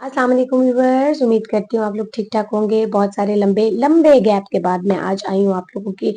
अस्सलाम वालेकुम व्यूअर्स, उम्मीद करती हूँ आप लोग ठीक ठाक होंगे। बहुत सारे लंबे लंबे गैप के बाद मैं आज आई हूँ आप लोगों की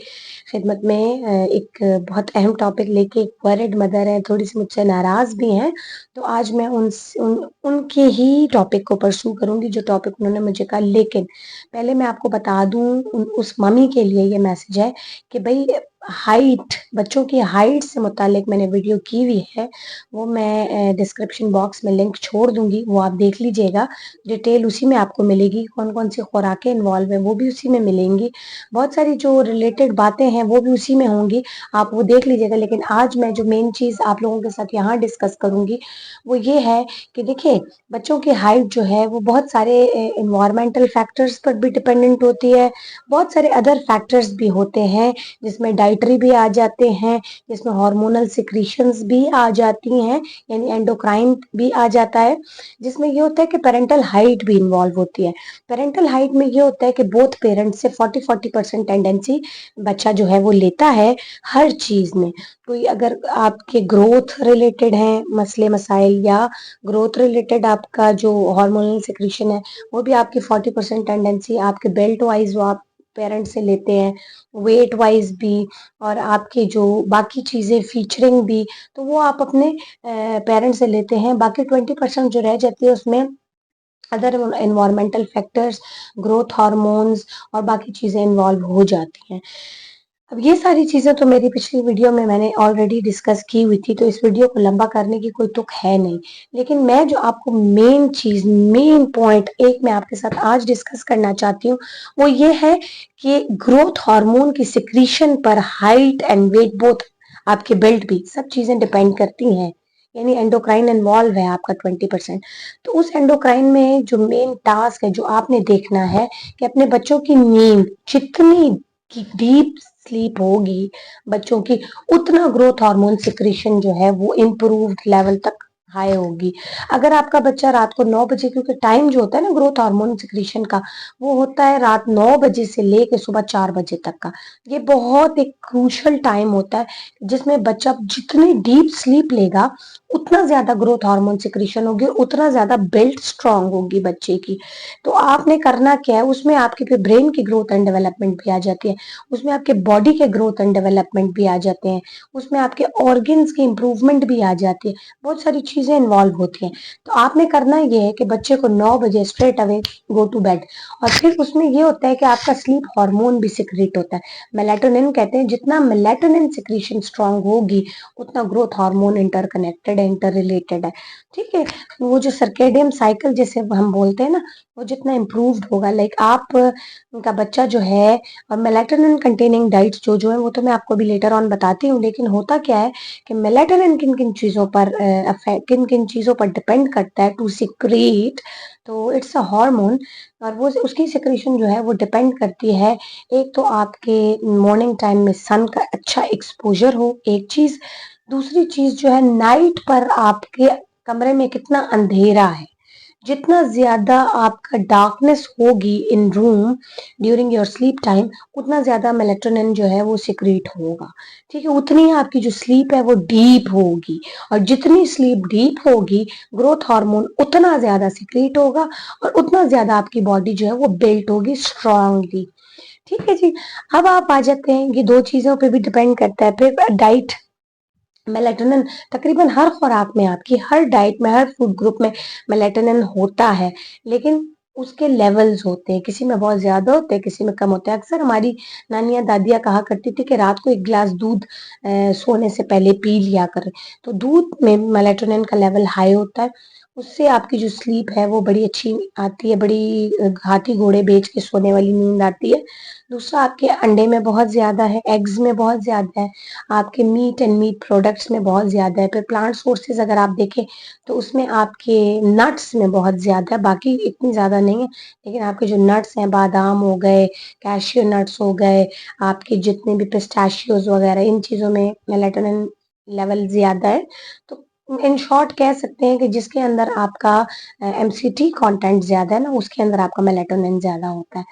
खिदमत में एक बहुत अहम टॉपिक लेके। एक वरिड मदर है, थोड़ी सी मुझसे नाराज भी हैं, तो आज मैं उनके ही टॉपिक को परसू करूंगी जो टॉपिक उन्होंने मुझे कहा। लेकिन पहले मैं आपको बता दूं, उस मम्मी के लिए ये मैसेज है कि भाई हाइट, बच्चों की हाइट से मुतालिक मैंने वीडियो की हुई है, वो मैं डिस्क्रिप्शन बॉक्स में लिंक छोड़ दूंगी, वो आप देख लीजिएगा। डिटेल उसी में आपको मिलेगी, कौन कौन सी खुराकें इन्वॉल्व है वो भी उसी में मिलेंगी, बहुत सारी जो रिलेटेड बातें हैं वो भी उसी में होंगी, आप वो देख लीजिएगा। लेकिन आज मैं जो मेन चीज आप लोगों के साथ यहाँ डिस्कस करूंगी वो ये है कि देखिए, बच्चों की हाइट जो है वो बहुत सारे इन्वायरमेंटल फैक्टर्स पर भी डिपेंडेंट होती है, बहुत सारे अदर फैक्टर्स भी होते हैं, जिसमें डाइटरी भी आ जाते हैं, जिसमें हार्मोनल सिक्रीशंस भी आ जाती हैं, यानी एंडोक्राइन भी आ जाता है, जिसमें ये होता है कि पेरेंटल हाइट भी इन्वॉल्व होती है। पेरेंटल हाइट में ये होता है कि बोथ पेरेंट्स से 40% टेंडेंसी बच्चा जो है वो लेता है हर चीज में। कोई अगर आपके ग्रोथ रिलेटेड है मसले मसाइल, या ग्रोथ रिलेटेड आपका जो हार्मोनल सिक्रीशन है वो भी आपकी 40% टेंडेंसी आपके बेल्ट वाइज वो आप पेरेंट्स से लेते हैं, वेट वाइज भी, और आपकी जो बाकी चीजें फीचरिंग भी, तो वो आप अपने पेरेंट्स से लेते हैं। बाकी 20% जो रह जाती है उसमें other environmental factors, growth hormones और बाकी चीजें इन्वॉल्व हो जाती हैं। अब ये सारी चीजें तो मेरी पिछली वीडियो में मैंने ऑलरेडी डिस्कस की हुई थी, तो इस वीडियो को लंबा करने की कोई तुक है नहीं। लेकिन मैं जो आपको मेन चीज, मेन पॉइंट एक मैं आपके साथ आज डिस्कस करना चाहती हूँ वो ये है कि ग्रोथ हार्मोन की सिक्रीशन पर हाइट एंड वेट बोथ, आपके बेल्ट भी, सब चीजें डिपेंड करती हैं। यानी एंडोक्राइन इन्वॉल्व है आपका 20%। तो उस एंडोक्राइन में जो मेन टास्क है जो आपने देखना है कि अपने बच्चों की नींद जितनी की डीप स्लीप होगी बच्चों की, उतना ग्रोथ हार्मोन सिक्रीशन जो है वो इम्प्रूव्ड लेवल तक हाई होगी। अगर आपका बच्चा रात को 9 बजे, क्योंकि टाइम जो होता है ना ग्रोथ हार्मोन सिक्रीशन का, वो होता है रात 9 बजे से लेकर सुबह 4 बजे तक का। ये बहुत एक क्रूशल टाइम होता है जिसमें बच्चा जितनी डीप स्लीप लेगा उतना ज्यादा ग्रोथ हार्मोन सिक्रीशन होगी, उतना ज्यादा बिल्ड स्ट्रांग होगी बच्चे की। तो आपने करना क्या है, उसमें आपके फिर ब्रेन की ग्रोथ एंड डेवलपमेंट भी आ जाती है, उसमें आपके बॉडी के ग्रोथ एंड डेवलपमेंट भी आ जाते हैं, उसमें आपके ऑर्गन्स की इंप्रूवमेंट भी आ जाती है, बहुत सारी चीजें इन्वॉल्व होती हैं। तो आपने करना ये है कि बच्चे को 9 बजे straight away go to bed, और फिर उसमें ये होता है कि आपका स्लीप हार्मोन भी सिक्रीट होता है, मेलाटोनिन कहते हैं। जितना मेलाटोनिन सिक्रीशन स्ट्रांग होगी उतना ग्रोथ हार्मोन इंटरकनेक्टेड है, इंटर रिलेटेड है, ठीक है। वो जो सर्केडियम साइकिल जैसे हम बोलते हैं ना, वो जितना इम्प्रूव्ड होगा, लाइक आप उनका बच्चा जो है, और मेलाटोनिन कंटेनिंग डाइट्स जो है वो तो मैं आपको भी लेटर ऑन बताती हूँ। लेकिन होता क्या है कि मेलाटोनिन किन किन चीजों पर किन किन चीजों पर डिपेंड करता है टू सिक्रीट, तो इट्स अ हार्मोन, और वो उसकी सिक्रीशन जो है वो डिपेंड करती है, एक तो आपके मॉर्निंग टाइम में सन का अच्छा एक्सपोजर हो, एक चीज। दूसरी चीज जो है, नाइट पर आपके कमरे में कितना अंधेरा है, जितना ज्यादा आपका डार्कनेस होगी in room during your sleep time, उतना ज्यादा मेलेटोनिन जो है वो सिक्रीट होगा, ठीक है। उतनी आपकी जो स्लीप है वो डीप होगी, और जितनी स्लीप डीप होगी ग्रोथ हार्मोन उतना ज्यादा सिक्रीट होगा, और उतना ज्यादा आपकी बॉडी जो है वो बिल्ट होगी स्ट्रांगली, ठीक है जी। अब आप आ जाते हैं, ये दो चीजों पे भी डिपेंड करता है। फिर डाइट, मेलेटोनिन तकरीबन हर खुराक में, आपकी हर डाइट में, हर फूड ग्रुप में मेलेटोनिन होता है, लेकिन उसके लेवल्स होते हैं, किसी में बहुत ज्यादा होते हैं, किसी में कम होते हैं। अक्सर हमारी नानियां दादियां कहा करती थी कि रात को 1 गिलास दूध सोने से पहले पी लिया कर, तो दूध में मेलेटोनिन का लेवल हाई होता है, उससे आपकी जो स्लीप है वो बड़ी अच्छी आती है, बड़ी हाथी घोड़े बेच के सोने वाली नींद आती है। दूसरा, आपके अंडे में बहुत ज्यादा है, एग्स में बहुत ज्यादा है, आपके मीट एंड मीट प्रोडक्ट्स में बहुत ज्यादा है। फिर प्लांट सोर्सेज अगर आप देखें तो उसमें आपके नट्स में बहुत ज्यादा है, बाकी इतनी ज्यादा नहीं है, लेकिन आपके जो नट्स हैं, बादाम हो गए, कैशियो नट्स हो गए, आपके जितने भी पिस्ताशियोज वगैरह, इन चीजों में मेलेटोनिन लेवल ज्यादा है। तो इन शॉर्ट कह सकते हैं कि जिसके अंदर आपका एमसीटी कंटेंट ज्यादा है ना, उसके अंदर आपका मेलेटोनिन ज्यादा होता है।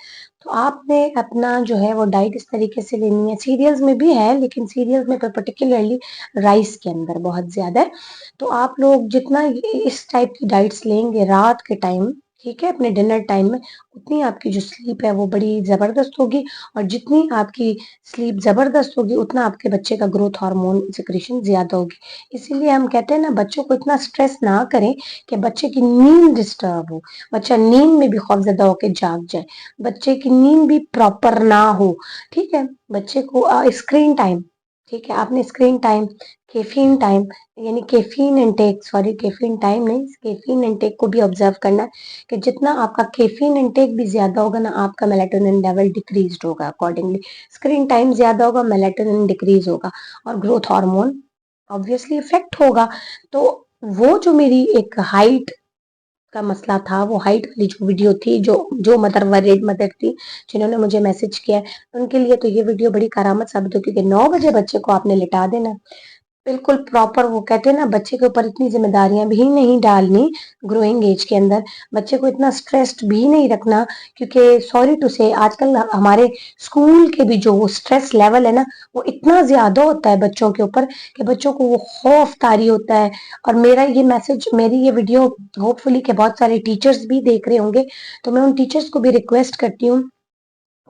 तो आपने अपना जो है वो डाइट इस तरीके से लेनी है। सीरियल्स में भी है, लेकिन सीरियल्स में पर्टिकुलरली राइस के अंदर बहुत ज्यादा है। तो आप लोग जितना इस टाइप की डाइट्स लेंगे रात के टाइम, ٹھیک ہے، اپنے ڈنر ٹائم میں، اتنی آپ کی جو سلیپ ہے وہ بڑی زبردست ہوگی، اور جتنی آپ کی سلیپ زبردست ہوگی اتنا آپ کے بچے کا گروتھ ہارمون سیکریشن زیادہ ہوگی۔ اسی لیے ہم کہتے ہیں نا بچوں کو اتنا اسٹریس نہ کریں کہ بچے کی نیند ڈسٹرب ہو، بچہ نیند میں بھی خوفزدہ ہو کے جاگ جائے، بچے کی نیند بھی پراپر نہ ہو، ٹھیک ہے۔ بچے کو اسکرین ٹائم، ٹھیک ہے، آپ نے اسکرین ٹائم، کیفین ٹائم، یعنی caffeine intake, sorry caffeine time نہیں، کیفین انٹیک کو بھی آبزرو کرنا ہے کہ جتنا آپ کا کیفین انٹیک بھی زیادہ ہوگا نا، آپ کا میلاٹونن لیول ڈیکریزڈ ہوگا، اکارڈنگلی اسکرین ٹائم زیادہ ہوگا، میلاٹونن ڈیکریز ہوگا، اور گروتھ ہارمون آبویسلی افیکٹ ہوگا۔ تو وہ جو میری ایک ہائٹ کا مسئلہ تھا، وہ ہائٹ والی جو ویڈیو تھی، جو مدر ورڈ مدر تھی جنہوں نے مجھے میسج کیا ہے، ان کے لیے تو یہ ویڈیو بڑی کرامت ثابت ہو، کیونکہ 9 بجے بچے کو آپ نے لٹا دینا بالکل پراپر۔ وہ کہتے ہیں نا بچے کے اوپر اتنی ذمہ داریاں بھی نہیں ڈالنی گروئنگ ایج کے اندر، بچے کو اتنا اسٹریسڈ بھی نہیں رکھنا، کیونکہ سوری ٹو سے آج کل ہمارے اسکول کے بھی جو وہ اسٹریس لیول ہے نا، وہ اتنا زیادہ ہوتا ہے بچوں کے اوپر کہ بچوں کو وہ خوف طاری ہوتا ہے۔ اور میرا یہ میسج، میری یہ ویڈیو ہوپ فلی کہ بہت سارے ٹیچرز بھی دیکھ رہے ہوں گے، تو میں ان ٹیچرز کو بھی ریکویسٹ کرتی ہوں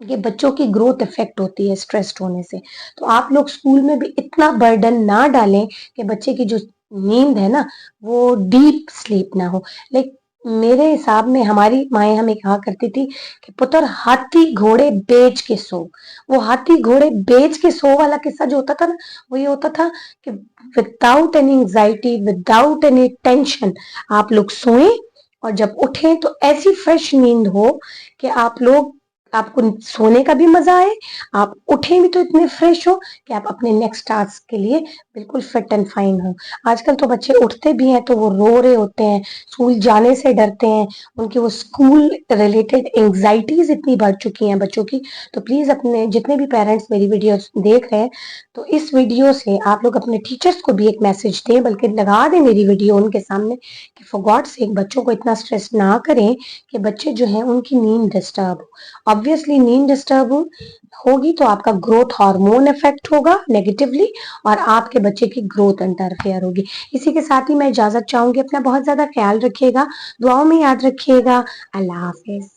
کہ بچوں کی گروتھ افیکٹ ہوتی ہے اسٹریسڈ ہونے سے، تو آپ لوگ اسکول میں بھی اتنا برڈن نہ ڈالیں کہ بچے کی جو نیند ہے نا وہ ڈیپ سلیپ نہ ہو۔ لائک میرے حساب میں ہماری مائیں ہمیں کہا کرتی تھی کہ پتر ہاتھی گھوڑے بیچ کے سو، وہ ہاتھی گھوڑے بیچ کے سو والا قصہ جو ہوتا تھا نا، وہ یہ ہوتا تھا کہ without any anxiety, without any tension آپ لوگ سوئیں، اور جب اٹھیں تو ایسی فریش نیند ہو کہ آپ کو سونے کا بھی مزہ آئے، آپ اٹھیں بھی تو اتنے فریش ہو کہ آپ اپنے نیکسٹ ٹاسک کے لیے بالکل فٹ اینڈ فائن ہو۔ آج کل تو بچے اٹھتے بھی ہیں تو وہ رو رہے ہوتے ہیں، اسکول جانے سے ڈرتے ہیں، ان کی وہ اسکول ریلیٹڈ انگزائٹیز اتنی بڑھ چکی ہیں بچوں کی۔ تو پلیز اپنے جتنے بھی پیرنٹس میری ویڈیوز دیکھ رہے ہیں، تو اس ویڈیو سے آپ لوگ اپنے ٹیچرز کو بھی ایک میسج دیں، بلکہ لگا دیں میری ویڈیو ان کے سامنے کہ فار گاڈ سیک بچوں کو اتنا اسٹریس نہ کریں کہ بچے جو ہیں ان کی نیند ڈسٹرب ہو۔ آبویسلی نیند ڈسٹرب ہوگی تو آپ کا گروتھ ہارمون افیکٹ ہوگا نیگیٹولی، اور آپ کے بچے کی گروتھ انٹرفیئر ہوگی۔ اسی کے ساتھ ہی میں اجازت چاہوں گی، اپنا بہت زیادہ خیال رکھیے گا، دعاؤں میں یاد رکھیے گا۔ اللہ حافظ۔